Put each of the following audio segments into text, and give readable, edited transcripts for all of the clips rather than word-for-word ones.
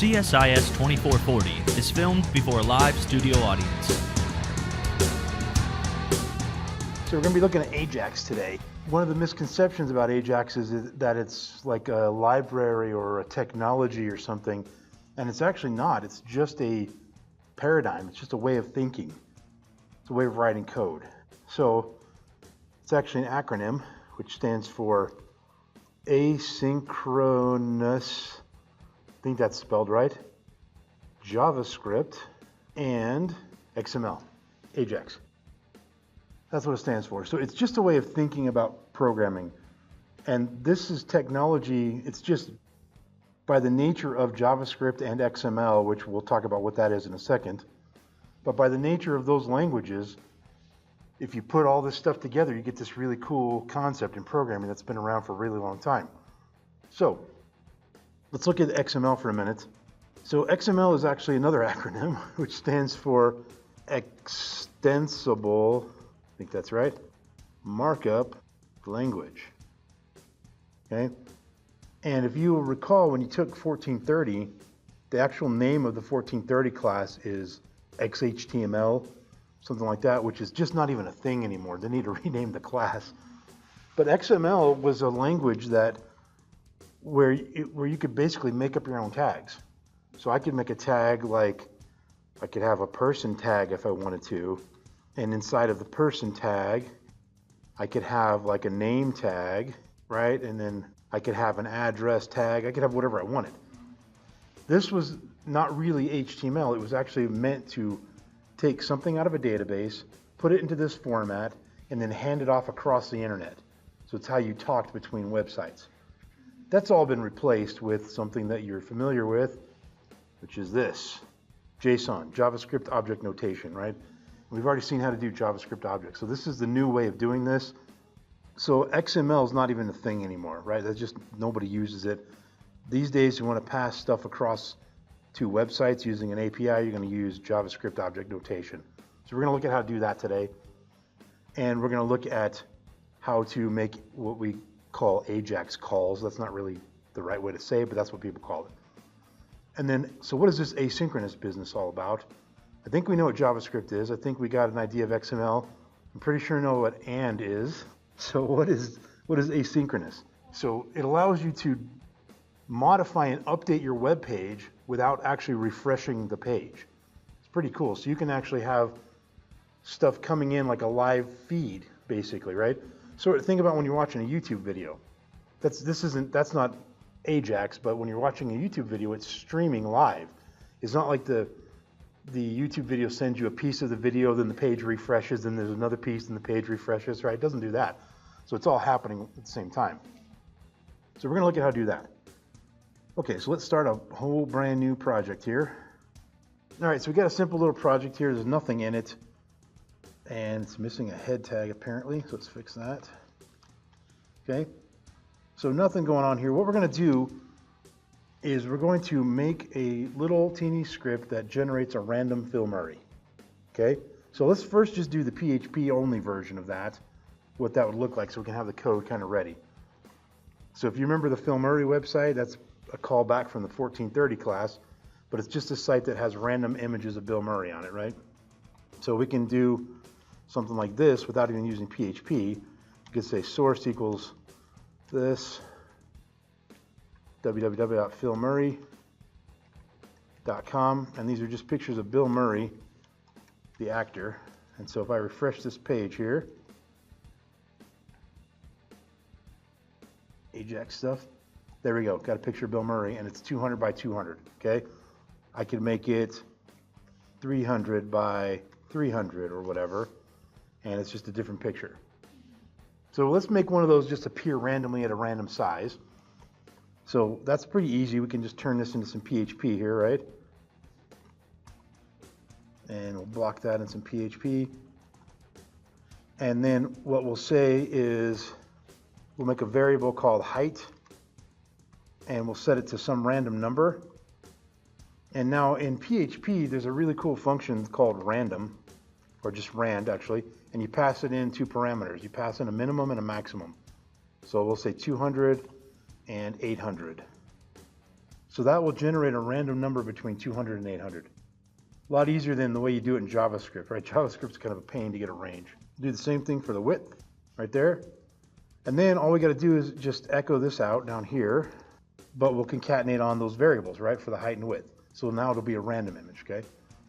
CSIS 2440 is filmed before a live studio audience. So we're going to be looking at AJAX today. One of the misconceptions about AJAX is that it's like a library or a technology or something, and it's actually not. It's just a paradigm. It's just a way of thinking. It's a way of writing code. So it's actually an acronym, which stands for asynchronous, I think that's spelled right, JavaScript and XML, AJAX. That's what it stands for. So it's just a way of thinking about programming. And this is technology, it's just by the nature of JavaScript and XML, which we'll talk about what that is in a second, but by the nature of those languages, if you put all this stuff together, you get this really cool concept in programming that's been around for a really long time. So let's look at XML for a minute. So XML is actually another acronym, which stands for Extensible, I think that's right, Markup Language. Okay? And if you will recall, when you took 1430, the actual name of the 1430 class is XHTML, something like that, which is just not even a thing anymore. They need to rename the class. But XML was a language that where you could basically make up your own tags. So I could make a tag like, I could have a person tag if I wanted to, and inside of the person tag, I could have like a name tag, right? And then I could have an address tag. I could have whatever I wanted. This was not really HTML. It was actually meant to take something out of a database, put it into this format, and then hand it off across the internet. So it's how you talked between websites. That's all been replaced with something that you're familiar with, which is this, JSON, JavaScript Object Notation, right? We've already seen how to do JavaScript objects. So this is the new way of doing this. So XML is not even a thing anymore, right? That's just, nobody uses it. These days, you want to pass stuff across to websites using an API, you're going to use JavaScript Object Notation. So we're going to look at how to do that today. And we're going to look at how to make what we call AJAX calls. That's not really the right way to say it, but that's what people call it. And then, so what is this asynchronous business all about? I think we know what JavaScript is. I think we got an idea of XML. I'm pretty sure I know what and is. So what is asynchronous? So it allows you to modify and update your web page without actually refreshing the page. It's pretty cool. So you can actually have stuff coming in like a live feed, basically, right? So think about when you're watching a YouTube video. That's not AJAX, but when you're watching a YouTube video, it's streaming live. It's not like the YouTube video sends you a piece of the video, then the page refreshes, then there's another piece, and the page refreshes, right? It doesn't do that. So it's all happening at the same time. So we're going to look at how to do that. Okay, so let's start a whole brand new project here. All right, so we got a simple little project here. There's nothing in it, and it's missing a head tag apparently, so let's fix that. Okay, so nothing going on here. What we're going to do is we're going to make a little teeny script that generates a random Phil Murray. Okay, so let's first just do the PHP only version of that, what that would look like, so we can have the code kind of ready. So if you remember the Phil Murray website, that's a callback from the 1430 class, but it's just a site that has random images of Bill Murray on it, right? So we can do something like this without even using PHP. You could say source equals this, www.philmurray.com, and these are just pictures of Bill Murray, the actor. And so if I refresh this page here, AJAX stuff, there we go, got a picture of Bill Murray, and it's 200 by 200, okay? I could make it 300 by 300 or whatever, and it's just a different picture. So let's make one of those just appear randomly at a random size. So that's pretty easy. We can just turn this into some PHP here, right? And we'll block that in some PHP. And then what we'll say is we'll make a variable called height, and we'll set it to some random number. And now in PHP, there's a really cool function called random, or just rand actually, and you pass it in two parameters. You pass in a minimum and a maximum. So we'll say 200 and 800. So that will generate a random number between 200 and 800. A lot easier than the way you do it in JavaScript, right? JavaScript's kind of a pain to get a range. Do the same thing for the width right there. And then all we got to do is just echo this out down here, but we'll concatenate on those variables, right, for the height and width. So now it'll be a random image, okay?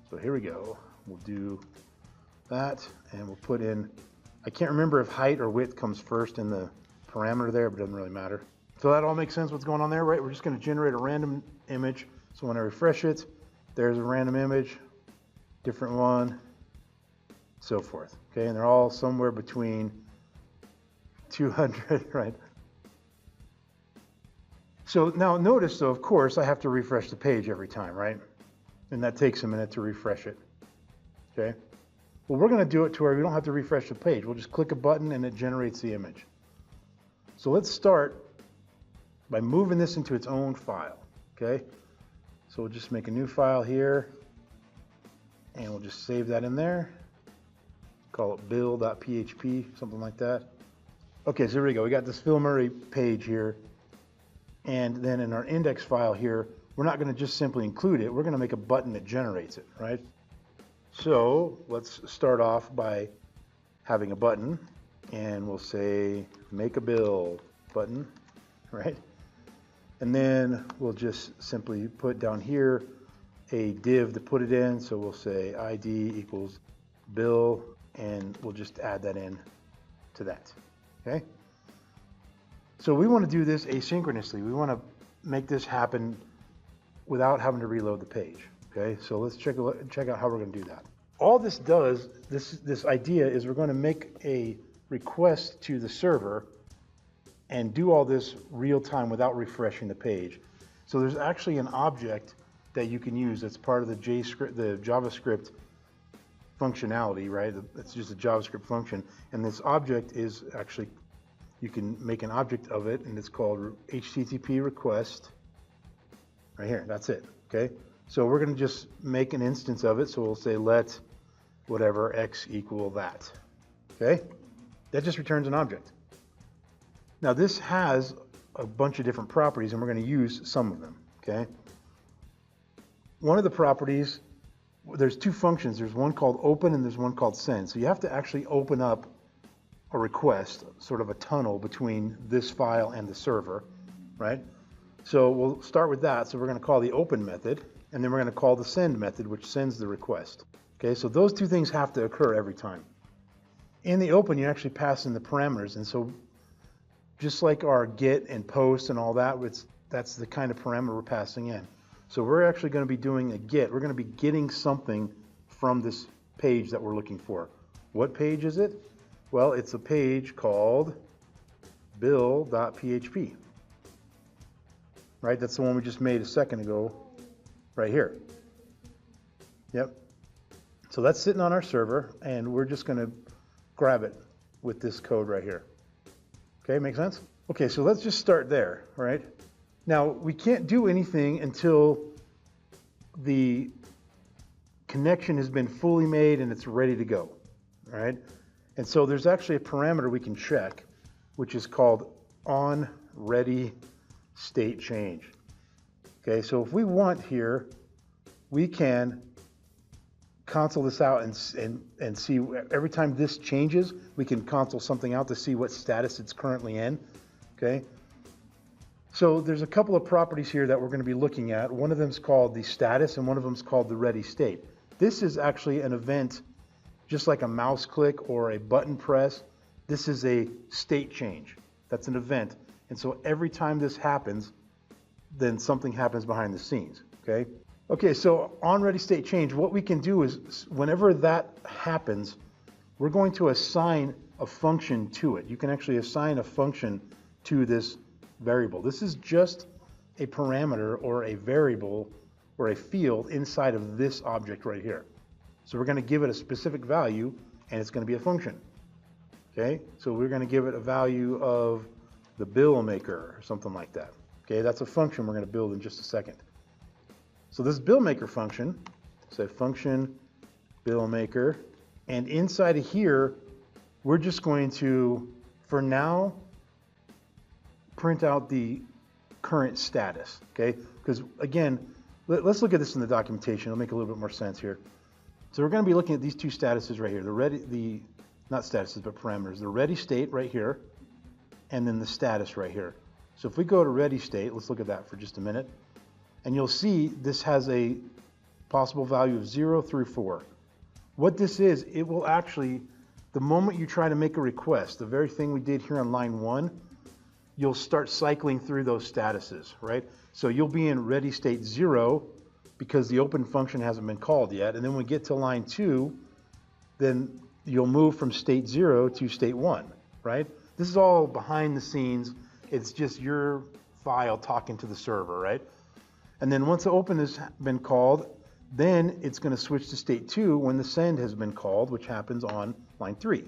So here we go. We'll do that, and we'll put in, I can't remember if height or width comes first in the parameter there, but it doesn't really matter. So that all makes sense what's going on there, right? We're just going to generate a random image. So when I refresh it, there's a random image, different one, so forth. Okay, and they're all somewhere between 200, right? So now notice, though, of course, I have to refresh the page every time, right? And that takes a minute to refresh it. Okay? Well, we're going to do it to where we don't have to refresh the page. We'll just click a button and it generates the image. So let's start by moving this into its own file. Okay? So we'll just make a new file here, and we'll just save that in there. Call it bill.php, something like that. Okay, so here we go. We got this Phil Murray page here. And then in our index file here, we're not going to just simply include it. We're going to make a button that generates it, right? So let's start off by having a button, and we'll say make a bill button, right? And then we'll just simply put down here a div to put it in. So we'll say ID equals bill, and we'll just add that in to that, okay? So we want to do this asynchronously. We want to make this happen without having to reload the page, okay? So let's check out how we're going to do that. All this does, this idea is we're going to make a request to the server and do all this real time without refreshing the page. So there's actually an object that you can use that's part of the JavaScript functionality, right? It's just a JavaScript function, and this object is actually, you can make an object of it, and it's called HTTP request. Right here, that's it, okay? So we're gonna just make an instance of it, so we'll say let whatever x equal that, okay? That just returns an object. Now this has a bunch of different properties, and we're gonna use some of them, okay? One of the properties, there's two functions. There's one called open and there's one called send. So you have to actually open up a request, sort of a tunnel between this file and the server, right? So we'll start with that. So we're going to call the open method, and then we're going to call the send method, which sends the request. Okay, so those two things have to occur every time. In the open, you actually pass in the parameters, and so just like our get and post and all that, that's the kind of parameter we're passing in. So we're actually going to be doing a get. We're going to be getting something from this page that we're looking for. What page is it? Well, it's a page called bill.php. Right? That's the one we just made a second ago right here. Yep. So that's sitting on our server, and we're just going to grab it with this code right here. Okay, make sense? Okay, so let's just start there, right? Now, we can't do anything until the connection has been fully made and it's ready to go, all right? And so there's actually a parameter we can check, which is called onReady state change. Okay, so if we want here, we can console this out and see every time this changes, we can console something out to see what status it's currently in, okay? So there's a couple of properties here that we're going to be looking at. One of them is called the status, and one of them is called the ready state. This is actually an event, just like a mouse click or a button press. This is a state change. That's an event. And so every time this happens, then something happens behind the scenes, okay? Okay, so on ready state change, what we can do is whenever that happens, we're going to assign a function to it. You can actually assign a function to this variable. This is just a parameter or a variable or a field inside of this object right here. So we're going to give it a specific value, and it's going to be a function. Okay, so we're going to give it a value of the bill maker or something like that. Okay, that's a function we're going to build in just a second. So this bill maker function, say function bill maker, and inside of here, we're just going to, for now, print out the current status, okay? Because again, let's look at this in the documentation. It'll make a little bit more sense here. So we're going to be looking at these two statuses right here. Not statuses, but parameters. The ready state right here, and then the status right here. So if we go to ready state, let's look at that for just a minute. And you'll see this has a possible value of 0 through 4. What this is, it will actually, the moment you try to make a request, the very thing we did here on line 1, you'll start cycling through those statuses, right? So you'll be in ready state 0 because the open function hasn't been called yet. And then when we get to line 2, then you'll move from state 0 to state 1, right? This is all behind the scenes. It's just your file talking to the server, right? And then once the open has been called, then it's going to switch to state 2 when the send has been called, which happens on line 3.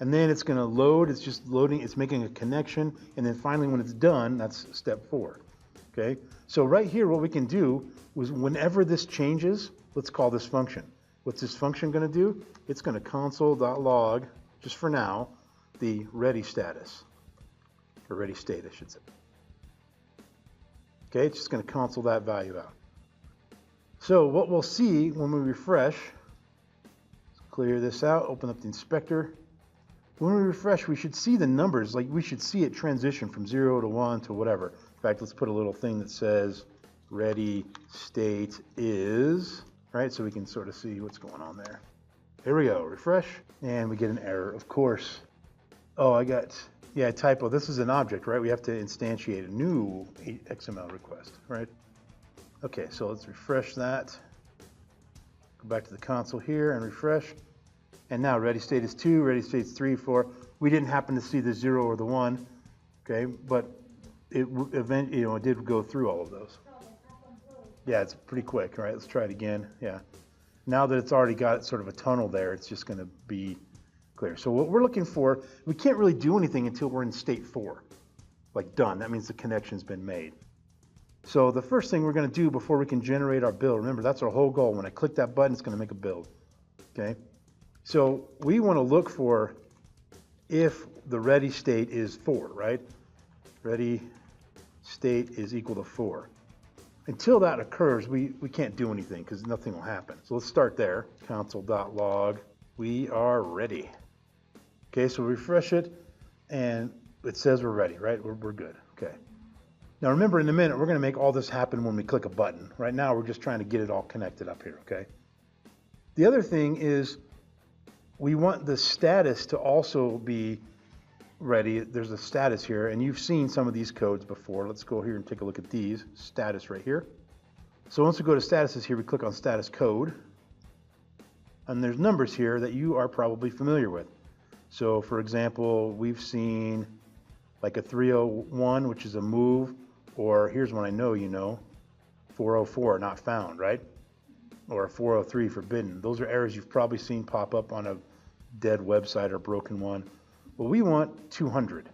And then it's going to load, it's just loading, it's making a connection, and then finally when it's done, that's step 4. Okay? So right here, what we can do is whenever this changes, let's call this function. What's this function going to do? It's going to console.log, just for now, the ready status, or ready state, I should say. Okay, it's just going to console that value out. So what we'll see when we refresh, let's clear this out, open up the inspector. When we refresh, we should see the numbers, like we should see it transition from 0 to 1 to whatever. In fact, let's put a little thing that says ready state is, right? So we can sort of see what's going on there. Here we go, refresh, and we get an error, of course. Oh, yeah, typo. This is an object, right? We have to instantiate a new XML request, right? Okay, so let's refresh that. Go back to the console here and refresh. And now ready state is 2, ready state is 3, 4. We didn't happen to see the 0 or the 1, okay? But it did go through all of those. Yeah, it's pretty quick, all right? Let's try it again, yeah. Now that it's already got sort of a tunnel there, it's just gonna be clear. So what we're looking for, we can't really do anything until we're in state 4, like done. That means the connection's been made. So the first thing we're going to do before we can generate our build, remember that's our whole goal. When I click that button, it's going to make a build. Okay. So we want to look for if the ready state is 4, right? Ready state is equal to 4. Until that occurs, we can't do anything because nothing will happen. So let's start there. Console.log. We are ready. Okay, so refresh it and it says we're ready, right? We're good. Okay. Now remember, in a minute, we're going to make all this happen when we click a button. Right now, we're just trying to get it all connected up here, okay? The other thing is we want the status to also be ready. There's a status here, and you've seen some of these codes before. Let's go here and take a look at these. Status right here. So once we go to statuses here, we click on status code. And there's numbers here that you are probably familiar with. So for example, we've seen like a 301, which is a move, or here's one I know you know, 404, not found, right? Or a 403, forbidden. Those are errors you've probably seen pop up on a dead website or broken one. Well, we want 200.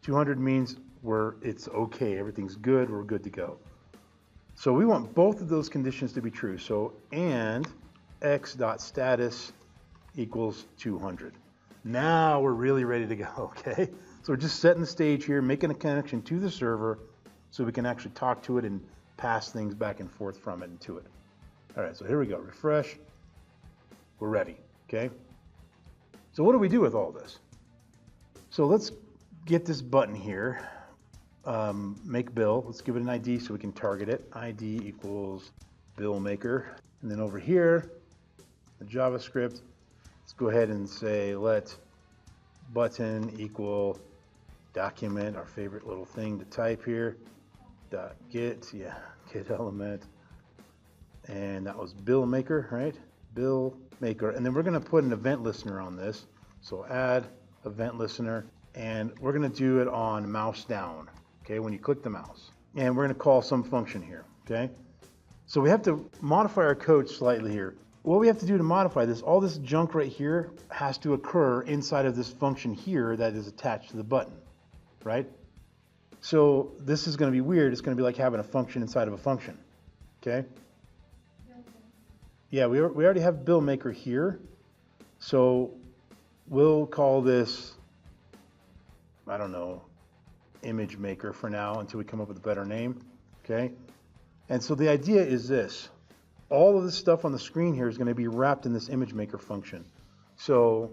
200 means it's okay, everything's good, we're good to go. So we want both of those conditions to be true. So and x.status equals 200. Now we're really ready to go, okay? So we're just setting the stage here, making a connection to the server so we can actually talk to it and pass things back and forth from it and to it. All right, so here we go, refresh. We're ready, okay? So what do we do with all this? So let's get this button here, make bill. Let's give it an ID so we can target it. ID equals bill maker. And then over here, the JavaScript, let's go ahead and say let button equal document, our favorite little thing to type here, .get, yeah, get element. And that was bill maker, right? Bill maker. And then we're going to put an event listener on this. So add event listener, and we're going to do it on mouse down, okay, when you click the mouse. And we're going to call some function here, okay? So we have to modify our code slightly here. What we have to do to modify this, all this junk right here has to occur inside of this function here that is attached to the button, right? So this is going to be weird. It's going to be like having a function inside of a function, okay? Yeah, we already have bill maker here. So we'll call this, I don't know, image maker for now until we come up with a better name. okay? And so the idea is this. All of this stuff on the screen here is going to be wrapped in this image maker function. So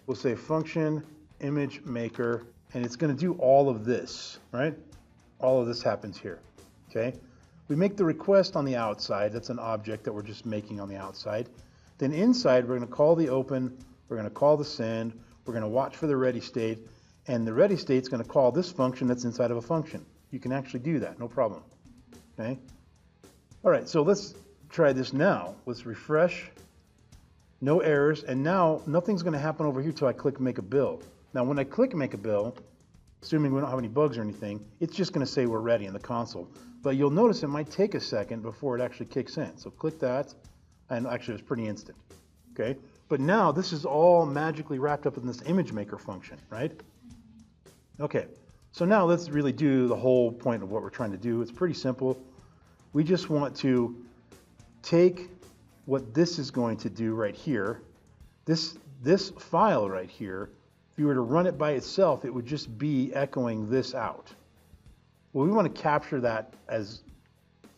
we'll say function image maker, and it's going to do all of this, right? All of this happens here, okay? We make the request on the outside. That's an object that we're just making on the outside. Then inside, we're going to call the open, we're going to call the send, we're going to watch for the ready state, and the ready state is going to call this function that's inside of a function. You can actually do that, no problem, okay? All right, so let's try this now. Let's refresh, no errors, and now nothing's going to happen over here till I click make a bill. Now when I click make a bill, assuming we don't have any bugs or anything, it's just going to say we're ready in the console. But you'll notice it might take a second before it actually kicks in. So click that, and actually it's pretty instant, okay? But now this is all magically wrapped up in this image maker function, right? Okay, so now let's really do the whole point of what we're trying to do. It's pretty simple. We just want to take what this is going to do right here. This file right here, if you were to run it by itself, it would just be echoing this out. Well, we want to capture that as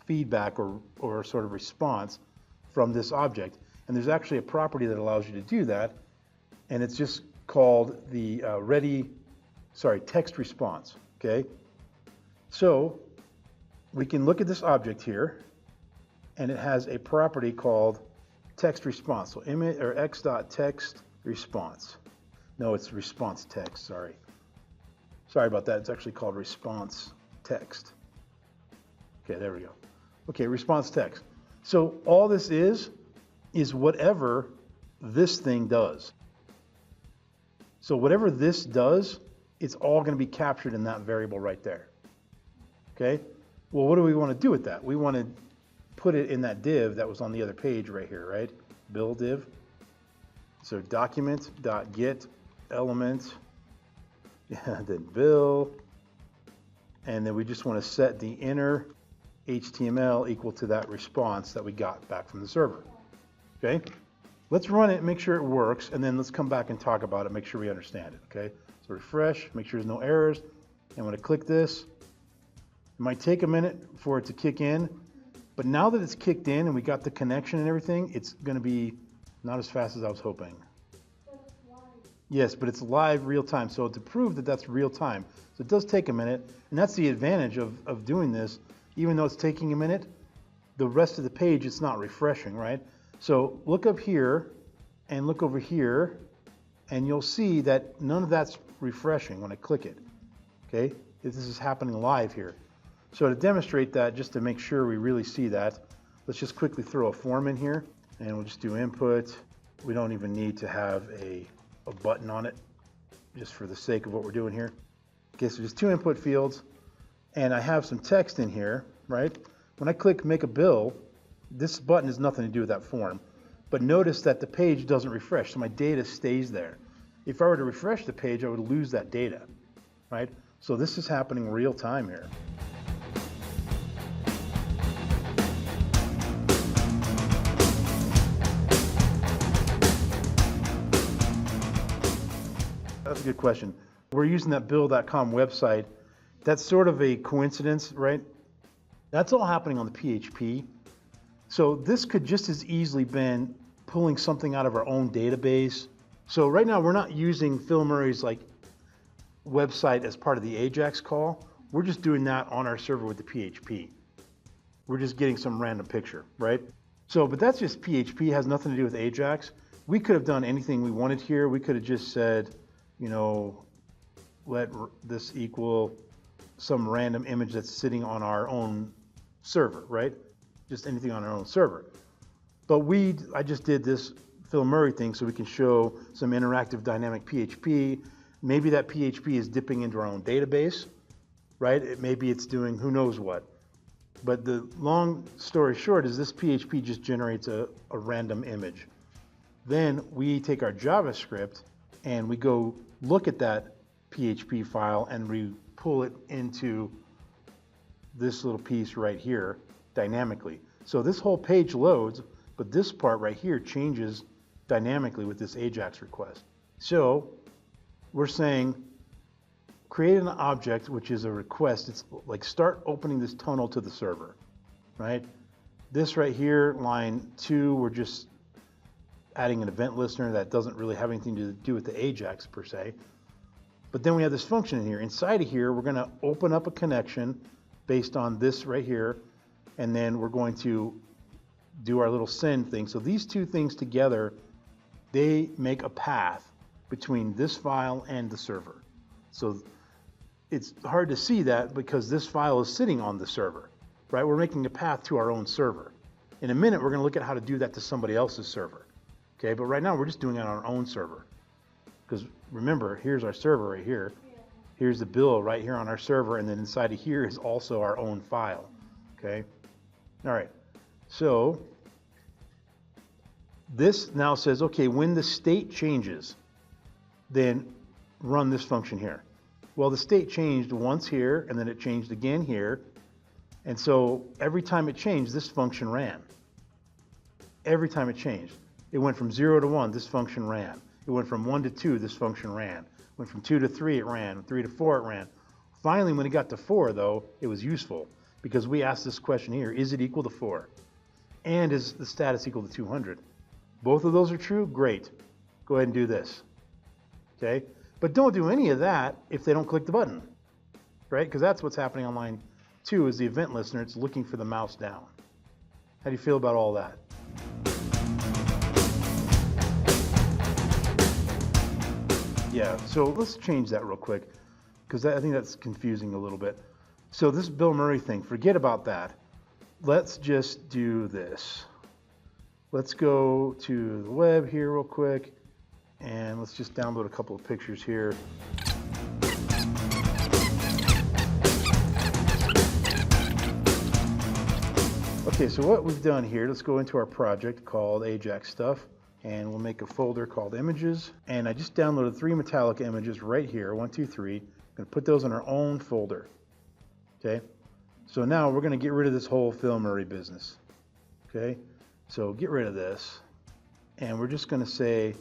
feedback or sort of response from this object. And there's actually a property that allows you to do that. And it's just called the text response, okay? So we can look at this object here, and it has a property called text response. So image or x.text response. No, it's response text, sorry. Sorry about that, it's actually called response text. Okay, there we go. Okay, response text. So all this is whatever this thing does. So whatever this does, it's all going to be captured in that variable right there. Okay? Well, what do we want to do with that? We want to put it in that div that was on the other page right here, right? Bill div. So document.get element, then bill, and then we just want to set the inner HTML equal to that response that we got back from the server. Okay? Let's run it, make sure it works, and then let's come back and talk about it, make sure we understand it. Okay? So refresh, make sure there's no errors, and when I click this, it might take a minute for it to kick in, but now that it's kicked in and we got the connection and everything, it's going to be not as fast as I was hoping. Yes, but it's live real time. So to prove that that's real time, so it does take a minute, and that's the advantage of doing this. Even though it's taking a minute, the rest of the page, it's not refreshing, right? So look up here and look over here, and you'll see that none of that's refreshing when I click it, okay? This is happening live here. So to demonstrate that, just to make sure we really see that, let's just quickly throw a form in here, and we'll just do input. We don't even need to have a button on it, just for the sake of what we're doing here. Okay, so just two input fields, and I have some text in here, right? When I click make a bill, this button has nothing to do with that form, but notice that the page doesn't refresh, so my data stays there. If I were to refresh the page, I would lose that data, right? So this is happening real time here. That's a good question. We're using that bill.com website. That's sort of a coincidence, right? That's all happening on the PHP. So this could just as easily been pulling something out of our own database. So right now we're not using Phil Murray's website as part of the AJAX call. We're just doing that on our server with the PHP. We're just getting some random picture, right? So, but that's just PHP, has nothing to do with AJAX. We could have done anything we wanted here. We could have just said, you know, let this equal some random image that's sitting on our own server, right? Just anything on our own server. But I just did this Phil Murray thing so we can show some interactive dynamic PHP. Maybe that PHP is dipping into our own database, right? Maybe it's doing who knows what. But the long story short is this PHP just generates a random image. Then we take our JavaScript and we go look at that PHP file and we pull it into this little piece right here dynamically. So this whole page loads, but this part right here changes dynamically with this AJAX request. So we're saying create an object which is a request. It's like start opening this tunnel to the server, right? This right here, line 2, we're just adding an event listener that doesn't really have anything to do with the AJAX per se. But then we have this function in here. Inside of here, we're going to open up a connection based on this right here, and then we're going to do our little send thing. So these two things together, they make a path between this file and the server. So it's hard to see that because this file is sitting on the server, right? We're making a path to our own server. In a minute, we're going to look at how to do that to somebody else's server. Okay, but right now we're just doing it on our own server. Because remember, here's our server right here. Here's the bill right here on our server, and then inside of here is also our own file. Okay, all right. So this now says, okay, when the state changes, then run this function here. Well, the state changed once here, and then it changed again here. And so every time it changed, this function ran. Every time it changed. It went from 0 to 1, this function ran. It went from 1 to 2, this function ran. Went from 2 to 3, it ran. From 3 to 4, it ran. Finally, when it got to 4, though, it was useful because we asked this question here, is it equal to 4? And is the status equal to 200? Both of those are true? Great. Go ahead and do this. Okay? But don't do any of that if they don't click the button, right? Because that's what's happening on line 2 is the event listener. It's looking for the mouse down. How do you feel about all that? Yeah, so let's change that real quick because I think that's confusing a little bit. So this Bill Murray thing, forget about that. Let's just do this. Let's go to the web here real quick and let's just download a couple of pictures here. Okay, so what we've done here, let's go into our project called AJAX stuff. And we'll make a folder called images. And I just downloaded 3 Metallica images right here, 1, 2, 3. I'm going to put those in our own folder. Okay. So now we're going to get rid of this whole Phil Murray business. Okay. So get rid of this. And we're just going to say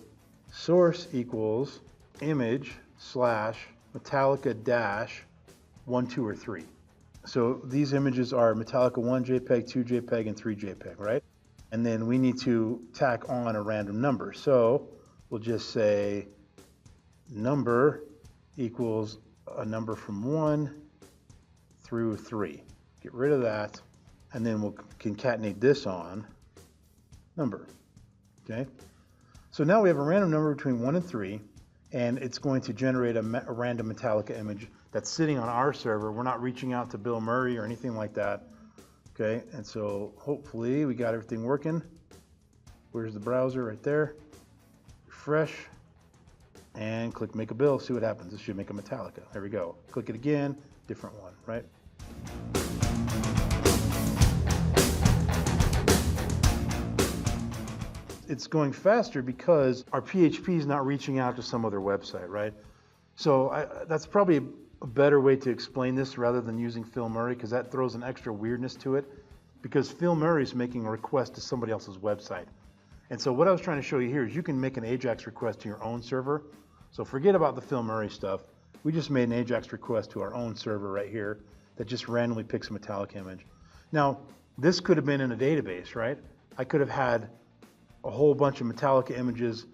source equals image slash Metallica dash 1, 2, or 3. So these images are Metallica 1 JPEG, 2 JPEG, and 3 JPEG, right? And then we need to tack on a random number. So we'll just say number equals a number from 1 through 3. Get rid of that, and then we'll concatenate this on number. Okay? So now we have a random number between 1 and 3, and it's going to generate a random Metallica image that's sitting on our server. We're not reaching out to Bill Murray or anything like that. Okay, and so hopefully we got everything working. Where's the browser? Right there. Refresh and click make a bill. See what happens. This should make a Metallica. There we go. Click it again. Different one, right? It's going faster because our PHP is not reaching out to some other website, right? So that's probably a better way to explain this rather than using Phil Murray, because that throws an extra weirdness to it, because Phil Murray is making a request to somebody else's website. And so what I was trying to show you here is you can make an AJAX request to your own server. So forget about the Phil Murray stuff. We just made an AJAX request to our own server right here that just randomly picks a Metallica image. Now, this could have been in a database, right? I could have had a whole bunch of Metallica images,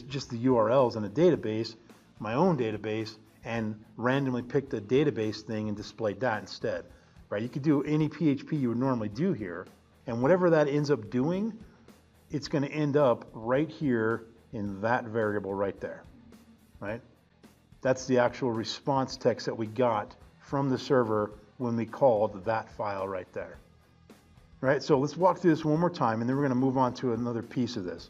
just the URLs in a database, my own database, and randomly picked a database thing and displayed that instead, right? You could do any PHP you would normally do here, and whatever that ends up doing, it's going to end up right here in that variable right there, right? That's the actual response text that we got from the server when we called that file right there. Right, so let's walk through this one more time, and then we're going to move on to another piece of this.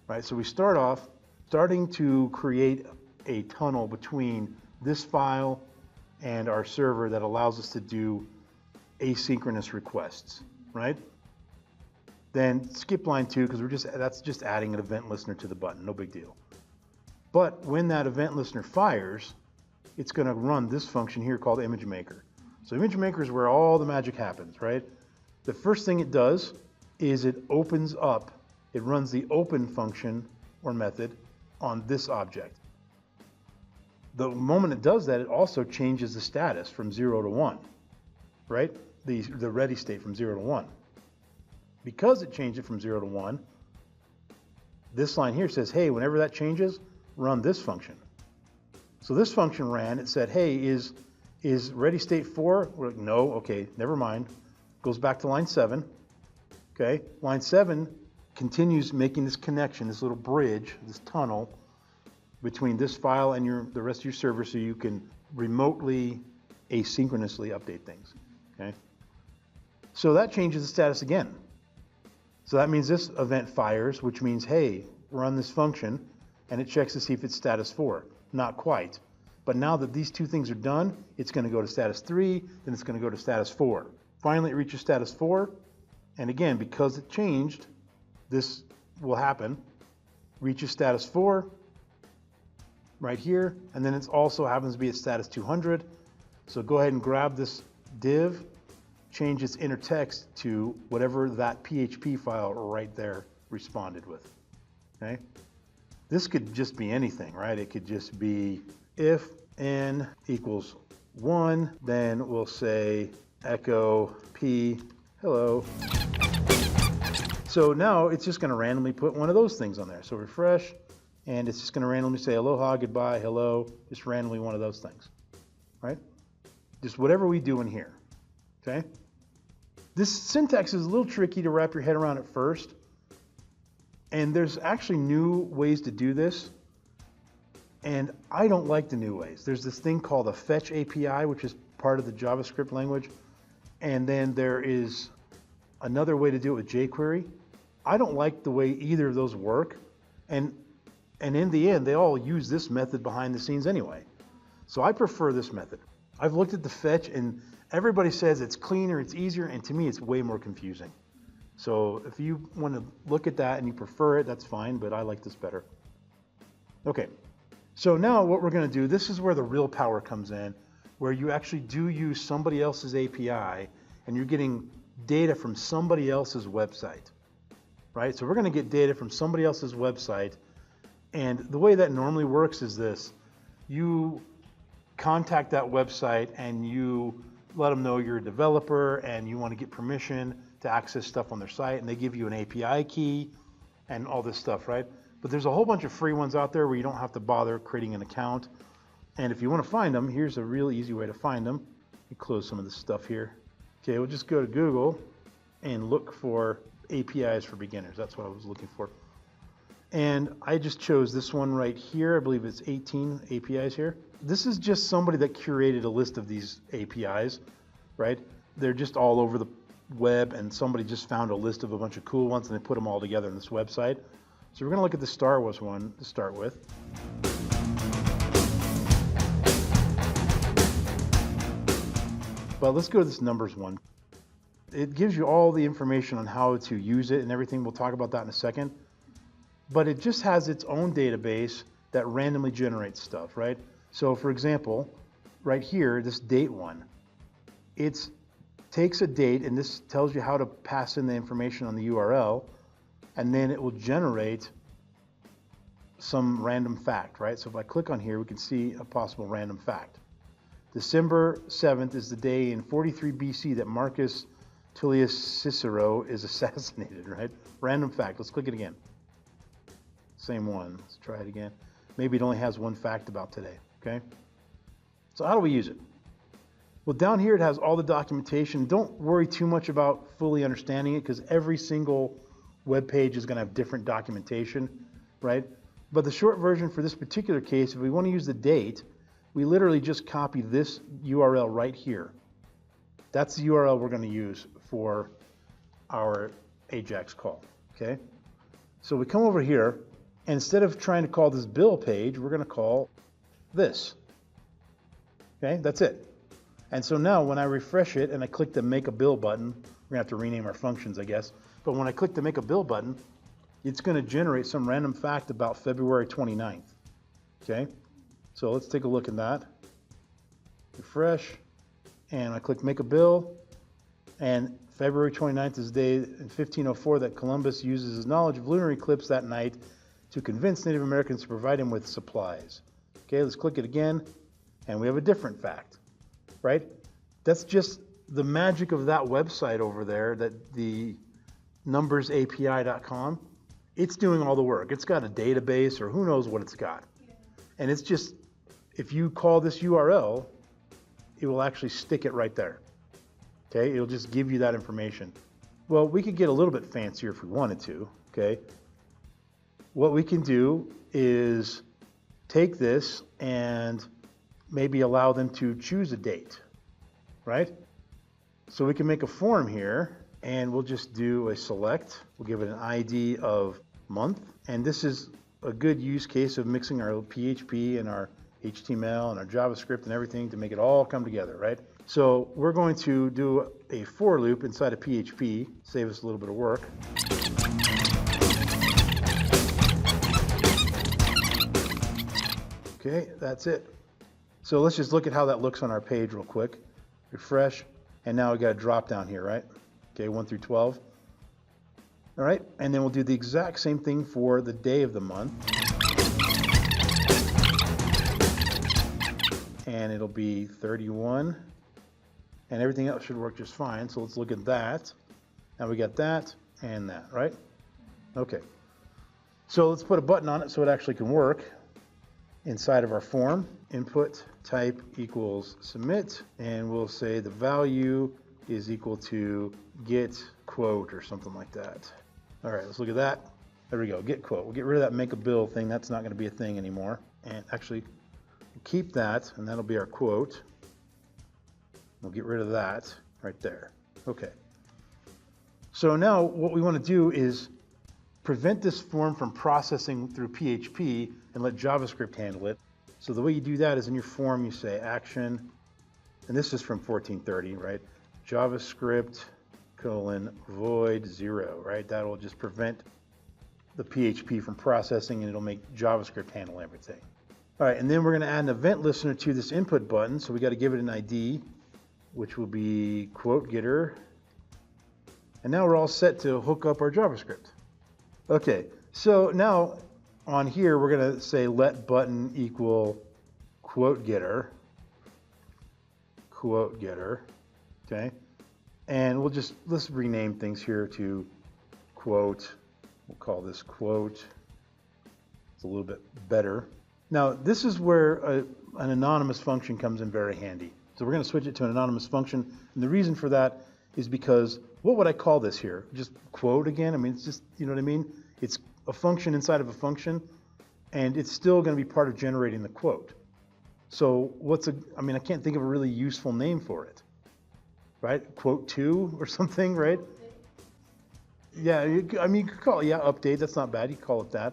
Right, so we start off starting to create a tunnel between this file and our server that allows us to do asynchronous requests. Right. Then skip line 2 because that's just adding an event listener to the button, no big deal. But when that event listener fires, it's going to run this function here called image maker. So image maker is where all the magic happens, right? The first thing it does is it opens up, it runs the open function or method on this object. The moment it does that, it also changes the status from 0 to 1, right? The ready state from 0 to 1. Because it changed it from 0 to 1, this line here says, hey, whenever that changes, run this function. So this function ran, it said, hey, is ready state 4? We're like, no, okay, never mind. Goes back to line 7. Okay, line 7 continues making this connection, this little bridge, this tunnel between this file and the rest of your server so you can remotely, asynchronously update things. Okay, so that changes the status again. So that means this event fires, which means, hey, run this function, and it checks to see if it's status 4. Not quite. But now that these two things are done, it's going to go to status 3, then it's going to go to status 4. Finally, it reaches status 4, and again, because it changed, this will happen. Reaches status 4 right here, and then it also happens to be at status 200. So go ahead and grab this div, change its inner text to whatever that PHP file right there responded with. Okay? This could just be anything, right? It could just be if n equals 1, then we'll say echo p hello. So now it's just going to randomly put one of those things on there. So refresh, and it's just going to randomly say aloha, goodbye, hello, just randomly one of those things, right? Just whatever we do in here, okay? This syntax is a little tricky to wrap your head around at first, and there's actually new ways to do this, and I don't like the new ways. There's this thing called a fetch API, which is part of the JavaScript language, and then there is another way to do it with jQuery. I don't like the way either of those work, and in the end, they all use this method behind the scenes anyway. So I prefer this method. I've looked at the fetch, and everybody says it's cleaner, it's easier, and to me, it's way more confusing. So if you want to look at that and you prefer it, that's fine, but I like this better. Okay, so now what we're going to do, this is where the real power comes in, where you actually do use somebody else's API, and you're getting data from somebody else's website, right? So we're going to get data from somebody else's website, and the way that normally works is this. You contact that website and you let them know you're a developer and you want to get permission to access stuff on their site, and they give you an API key and all this stuff, right? But there's a whole bunch of free ones out there where you don't have to bother creating an account. And if you want to find them, here's a really easy way to find them. Let me close some of this stuff here. Okay, we'll just go to Google and look for APIs for beginners. That's what I was looking for. And I just chose this one right here. I believe it's 18 APIs here. This is just somebody that curated a list of these APIs, right? They're just all over the web, and somebody just found a list of a bunch of cool ones and they put them all together on this website. So we're going to look at the Star Wars one to start with. But let's go to this numbers one. It gives you all the information on how to use it and everything. We'll talk about that in a second. But it just has its own database that randomly generates stuff, right? So for example, right here, this date one, it takes a date, and this tells you how to pass in the information on the URL, and then it will generate some random fact, right? So if I click on here, we can see a possible random fact. December 7th is the day in 43 BC that Marcus Tullius Cicero is assassinated, right? Random fact. Let's click it again. Same one. Let's try it again. Maybe it only has one fact about today, okay? So how do we use it? Well, down here it has all the documentation. Don't worry too much about fully understanding it, because every single web page is going to have different documentation, right? But the short version for this particular case, if we want to use the date, we literally just copy this URL right here. That's the URL we're going to use for our AJAX call, okay? So we come over here, and instead of trying to call this bill page, we're going to call this, okay? That's it. And so now when I refresh it and I click the Make a Bill button, we're going to have to rename our functions, I guess. But when I click the Make a Bill button, it's going to generate some random fact about February 29th, okay? So let's take a look at that. Refresh, and I click Make a Bill, and February 29th is the day in 1504 that Columbus uses his knowledge of lunar eclipse that night to convince Native Americans to provide him with supplies. Okay, let's click it again, and we have a different fact, right? That's just the magic of that website over there, that the numbersapi.com. It's doing all the work. It's got a database or who knows what it's got. And it's just, if you call this URL, it will actually stick it right there. Okay, it'll just give you that information. Well, we could get a little bit fancier if we wanted to, okay? What we can do is take this and maybe allow them to choose a date, right? So we can make a form here, and we'll just do a select. We'll give it an ID of month. And this is a good use case of mixing our PHP and our HTML and our JavaScript and everything to make it all come together, right? So we're going to do a for loop inside of PHP, save us a little bit of work. Okay, that's it. So let's just look at how that looks on our page real quick. Refresh, and now we got a drop down here, right? Okay, 1 through 12. All right, and then we'll do the exact same thing for the day of the month. And it'll be 31. And everything else should work just fine. So let's look at that. Now we got that and that, right? Okay. So let's put a button on it so it actually can work. Inside of our form, input type equals submit, and we'll say the value is equal to get quote or something like that. All right, let's look at that. There we go, get quote. We'll get rid of that make a bill thing. That's not going to be a thing anymore. And actually, keep that, and that'll be our quote. We'll get rid of that right there. Okay. So now what we want to do is prevent this form from processing through PHP and let JavaScript handle it. So the way you do that is in your form you say action, and this is from 1430, right? JavaScript :void 0, right? That will just prevent the PHP from processing, and it'll make JavaScript handle everything. All right, and then we're going to add an event listener to this input button, so we got to give it an ID, which will be quote getter. And now we're all set to hook up our JavaScript. Okay, so now on here we're going to say let button equal quote getter, okay? And let's rename things here to quote. We'll call this quote. It's a little bit better. Now this is where an anonymous function comes in very handy. So we're going to switch it to an anonymous function. And the reason for that is because what would I call this here? Just quote again? I mean, it's just, you know what I mean? It's a function inside of a function, and it's still going to be part of generating the quote. So I can't think of a really useful name for it, right? Quote 2 or something, right? Yeah, you could call it, update. That's not bad. You could call it that.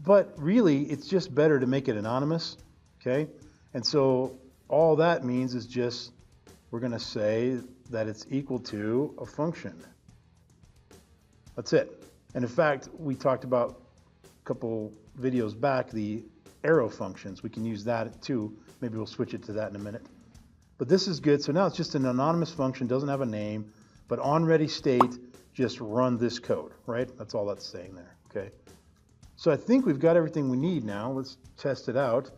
But really, it's just better to make it anonymous, okay? And so all that means is just we're going to say that it's equal to a function. That's it. And in fact, we talked about a couple videos back the arrow functions. We can use that too. Maybe we'll switch it to that in a minute. But this is good. So now it's just an anonymous function, doesn't have a name, but on ready state, just run this code, right? That's all that's saying there, okay? So I think we've got everything we need now. Let's test it out.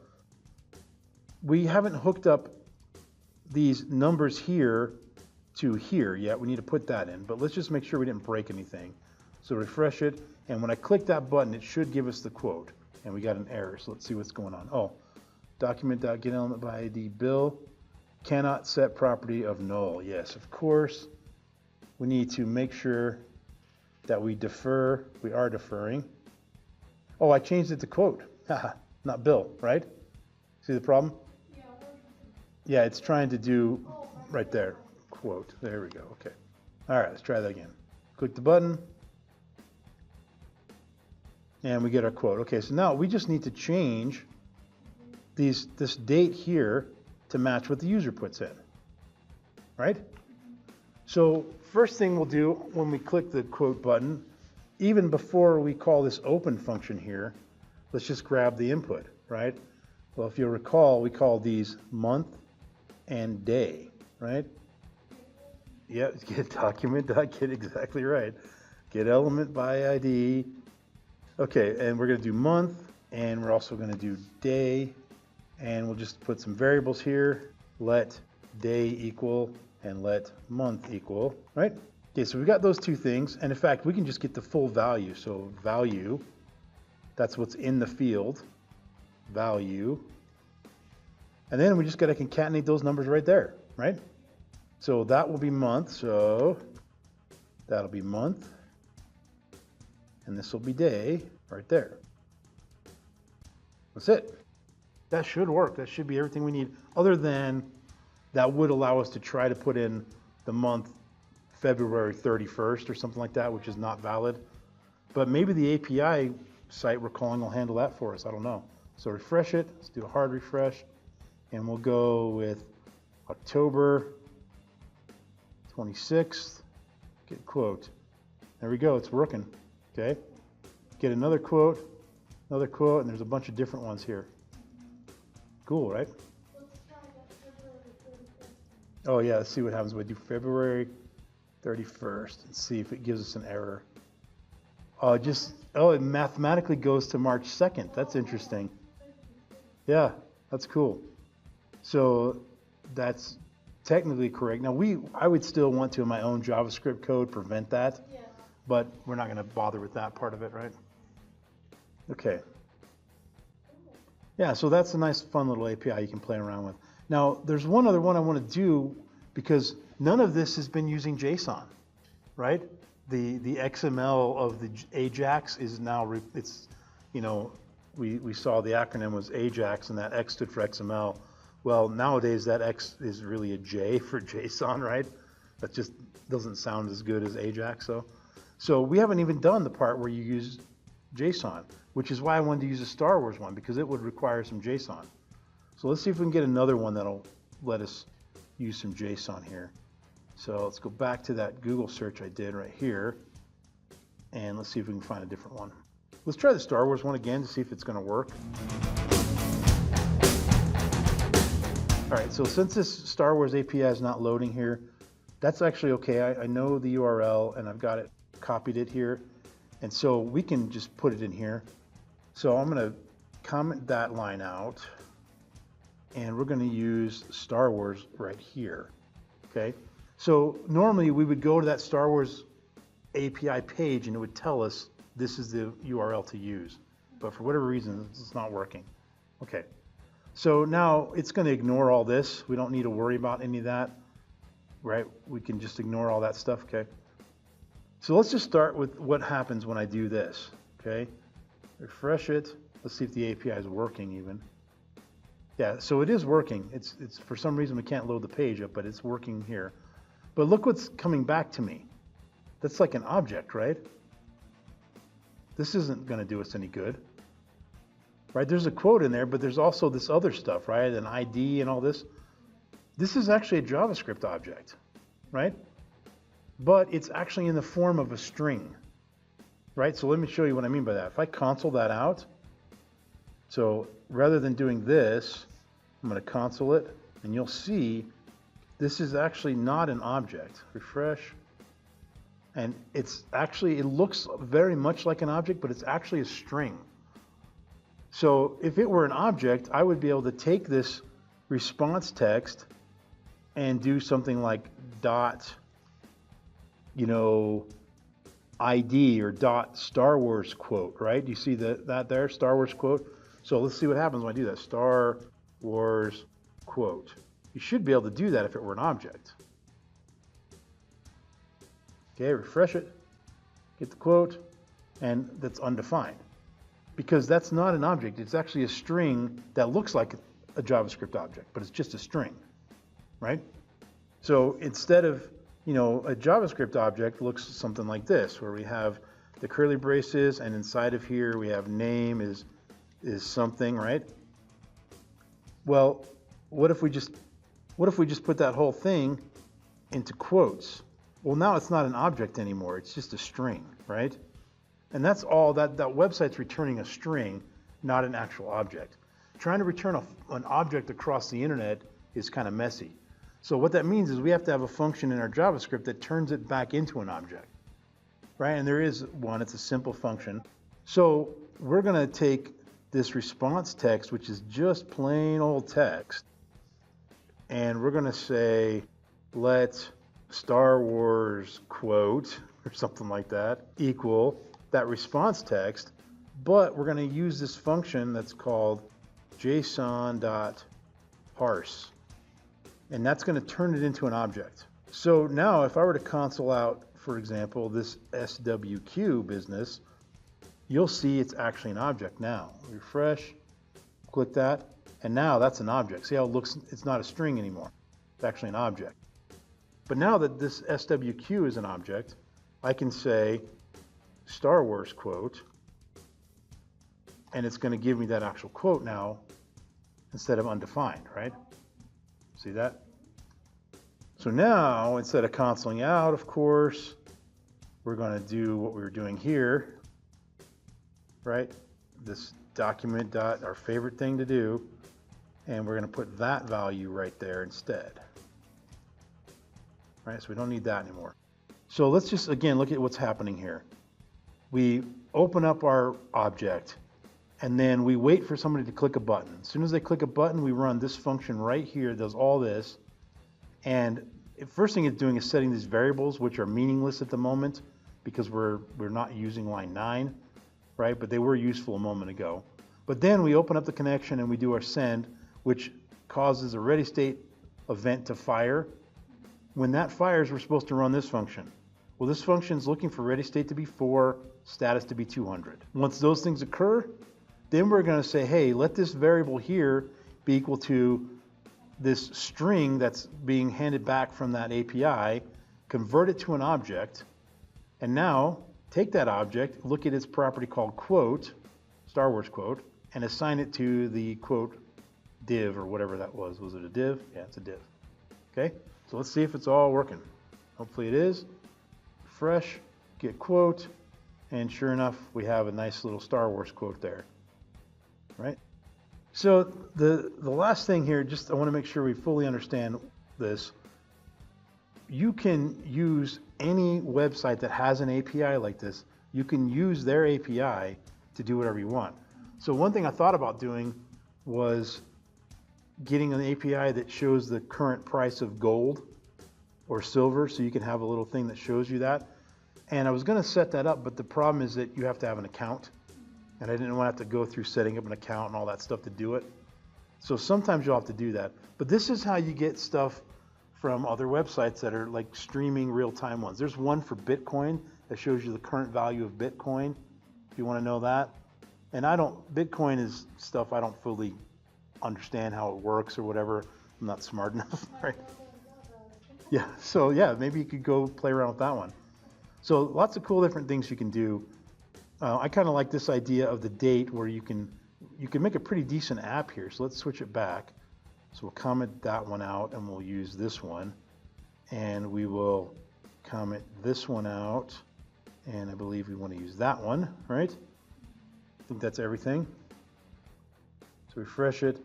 We haven't hooked up these numbers here to here yet. We need to put that in, but let's just make sure we didn't break anything. So refresh it, and when I click that button, it should give us the quote, and we got an error, so let's see what's going on. Oh, document.getElementByID bill cannot set property of null. Yes, of course. We need to make sure that we defer. We are deferring. Oh, I changed it to quote. Haha, not bill, right? See the problem? Yeah, it's trying to do right there. Quote. There we go. Okay. All right, let's try that again. Click the button. And we get our quote. Okay, so now we just need to change this date here to match what the user puts in. Right? So first thing we'll do when we click the quote button, even before we call this open function here, let's just grab the input, right? Well, if you'll recall, we call these month and day, right? Yeah, get document.get, exactly right. Get element by ID. Okay, and we're going to do month, and we're also going to do day, And we'll just put some variables here. Let day equal and let month equal, right? Okay, so we've got those two things. And in fact, we can just get the full value. So value, that's what's in the field, value. And then we just got to concatenate those numbers right there, right? So that will be month. So that'll be month. And this will be day right there. That's it. That should work. That should be everything we need, other than that would allow us to try to put in the month February 31st or something like that, which is not valid. But maybe the API site we're calling will handle that for us. I don't know. So refresh it. Let's do a hard refresh. And we'll go with October 26th. Get quote. There we go. It's working. Okay. Get another quote, and there's a bunch of different ones here. Cool, right? Oh yeah, let's see what happens when we do February 31st and see if it gives us an error. It mathematically goes to March 2nd. That's interesting. Yeah, that's cool. So that's technically correct. Now I would still want to, in my own JavaScript code, prevent that, but we're not going to bother with that part of it, right? Okay. Yeah, so that's a nice, fun little API you can play around with. Now, there's one other one I want to do, because none of this has been using JSON, right? The XML of the AJAX is now, we saw the acronym was AJAX, and that X stood for XML. Well, nowadays that X is really a J for JSON, right? That just doesn't sound as good as AJAX, though. So we haven't even done the part where you use JSON, which is why I wanted to use a Star Wars one, because it would require some JSON. So let's see if we can get another one that'll let us use some JSON here. So let's go back to that Google search I did right here, and let's see if we can find a different one. Let's try the Star Wars one again to see if it's going to work. All right, so since this Star Wars API is not loading here, that's actually okay. I know the URL, and I've got it, copied it here. And so we can just put it in here. So I'm going to comment that line out, and we're going to use Star Wars right here. Okay. So normally we would go to that Star Wars API page and it would tell us this is the URL to use. But for whatever reason, it's not working. Okay. So now it's going to ignore all this. We don't need to worry about any of that, right? We can just ignore all that stuff. Okay. So let's just start with what happens when I do this, okay? Refresh it. Let's see if the API is working even. Yeah, so it is working. It's for some reason we can't load the page up, but it's working here. But look what's coming back to me. That's like an object, right? This isn't going to do us any good, right? There's a quote in there, but there's also this other stuff, right? An ID and all this. This is actually a JavaScript object, right? But it's actually in the form of a string, right? So let me show you what I mean by that. If I console that out, so rather than doing this, I'm going to console it, and you'll see this is actually not an object. Refresh. And it looks very much like an object, but it's actually a string. So if it were an object, I would be able to take this response text and do something like dot, ID or dot Star Wars quote, right? You see that there, Star Wars quote? So let's see what happens when I do that. Star Wars quote. You should be able to do that if it were an object. Okay, refresh it, get the quote, and that's undefined. Because that's not an object, it's actually a string that looks like a JavaScript object, but it's just a string, right? So instead of, a JavaScript object looks something like this, where we have the curly braces, and inside of here we have name is something, right? Well, what if we just put that whole thing into quotes? Well, now it's not an object anymore, it's just a string, right? And that's all, that website's returning a string, not an actual object. Trying to return an object across the internet is kind of messy. So what that means is we have to have a function in our JavaScript that turns it back into an object, right? And there is one, it's a simple function. So we're going to take this response text, which is just plain old text, and we're going to say, let Star Wars quote or something like that equal that response text, but we're going to use this function that's called Json.Parse, and that's going to turn it into an object. So now if I were to console out, for example, this SWQ business, you'll see it's actually an object now. Refresh, click that, and now that's an object. See how it looks? It's not a string anymore. It's actually an object. But now that this SWQ is an object, I can say Star Wars quote, and it's going to give me that actual quote now instead of undefined, right? See that? So now, instead of consoling out, of course, we're going to do what we were doing here, right? This document dot, our favorite thing to do, and we're going to put that value right there instead. Right, so we don't need that anymore. So let's just, again, look at what's happening here. We open up our object, and then we wait for somebody to click a button. As soon as they click a button, we run this function right here, does all this. And the first thing it's doing is setting these variables, which are meaningless at the moment because we're not using line 9, right? But they were useful a moment ago. But then we open up the connection and we do our send, which causes a ready state event to fire. When that fires, we're supposed to run this function. Well, this function is looking for ready state to be 4, status to be 200. Once those things occur, then we're going to say, hey, let this variable here be equal to this string that's being handed back from that API, convert it to an object, and now take that object, look at its property called quote, Star Wars quote, and assign it to the quote div or whatever that was. Was it a div? Yeah, it's a div. Okay, so let's see if it's all working. Hopefully it is. Refresh, get quote, and sure enough, we have a nice little Star Wars quote there, right? So the last thing here, just I want to make sure we fully understand this. You can use any website that has an API like this. You can use their API to do whatever you want. So one thing I thought about doing was getting an API that shows the current price of gold or silver, so you can have a little thing that shows you that. And I was going to set that up, but the problem is that you have to have an account. And I didn't want to have to go through setting up an account and all that stuff to do it. So sometimes you'll have to do that. But this is how you get stuff from other websites that are like streaming real-time ones. There's one for Bitcoin that shows you the current value of Bitcoin, if you want to know that. And Bitcoin is stuff I don't fully understand how it works or whatever. I'm not smart enough, right? Yeah, so yeah, maybe you could go play around with that one. So lots of cool different things you can do. I kind of like this idea of the date where you can make a pretty decent app here. So let's switch it back. So we'll comment that one out and we'll use this one. And we will comment this one out. And I believe we want to use that one, right? I think that's everything. So refresh it.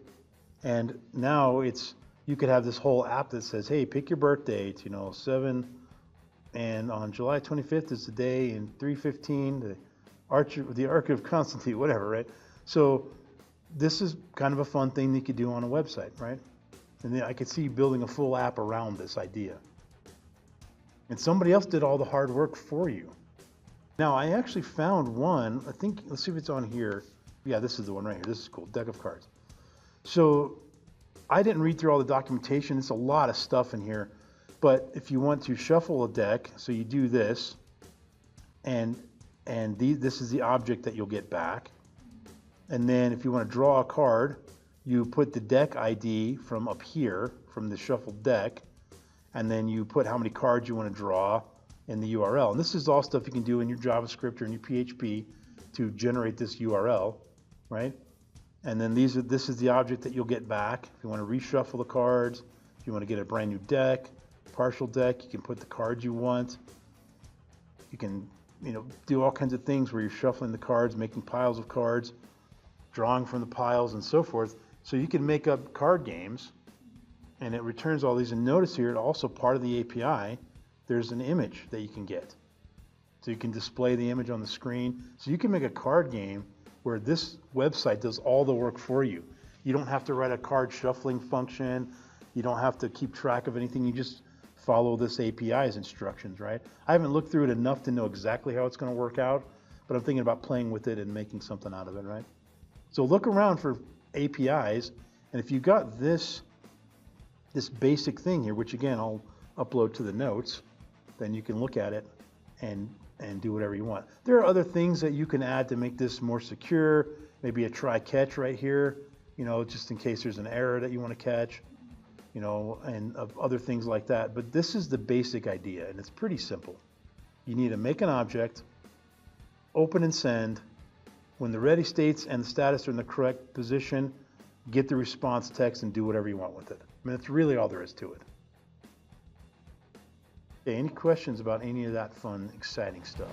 And now you could have this whole app that says, hey, pick your birth date, 7, and on July 25th is the day, and 3:15, the Ark of Constantine, whatever, right? So this is kind of a fun thing that you could do on a website, right? And then I could see you building a full app around this idea. And somebody else did all the hard work for you. Now, I actually found one, I think, let's see if it's on here. Yeah, this is the one right here. This is cool, deck of cards. So I didn't read through all the documentation. It's a lot of stuff in here. But if you want to shuffle a deck, so you do this, and this is the object that you'll get back. And then if you want to draw a card, you put the deck ID from up here, from the shuffled deck, and then you put how many cards you want to draw in the URL. And this is all stuff you can do in your JavaScript or in your PHP to generate this URL, right? And then this is the object that you'll get back. If you want to reshuffle the cards, if you want to get a brand new deck, partial deck, you can put the cards you want. You can do all kinds of things where you're shuffling the cards, making piles of cards, drawing from the piles and so forth. So you can make up card games, and it returns all these. And notice here, also part of the API, there's an image that you can get. So you can display the image on the screen. So you can make a card game where this website does all the work for you. You don't have to write a card shuffling function. You don't have to keep track of anything. You just follow this API's instructions, right? I haven't looked through it enough to know exactly how it's going to work out, but I'm thinking about playing with it and making something out of it, right? So look around for APIs, and if you got this basic thing here, which again I'll upload to the notes, then you can look at it and do whatever you want. There are other things that you can add to make this more secure, maybe a try catch right here, you know, just in case there's an error that you want to catch, you know, and other things like that. But this is the basic idea, and it's pretty simple. You need to make an object, open and send. When the ready states and the status are in the correct position, get the response text and do whatever you want with it. I mean, that's really all there is to it. Okay, any questions about any of that fun, exciting stuff?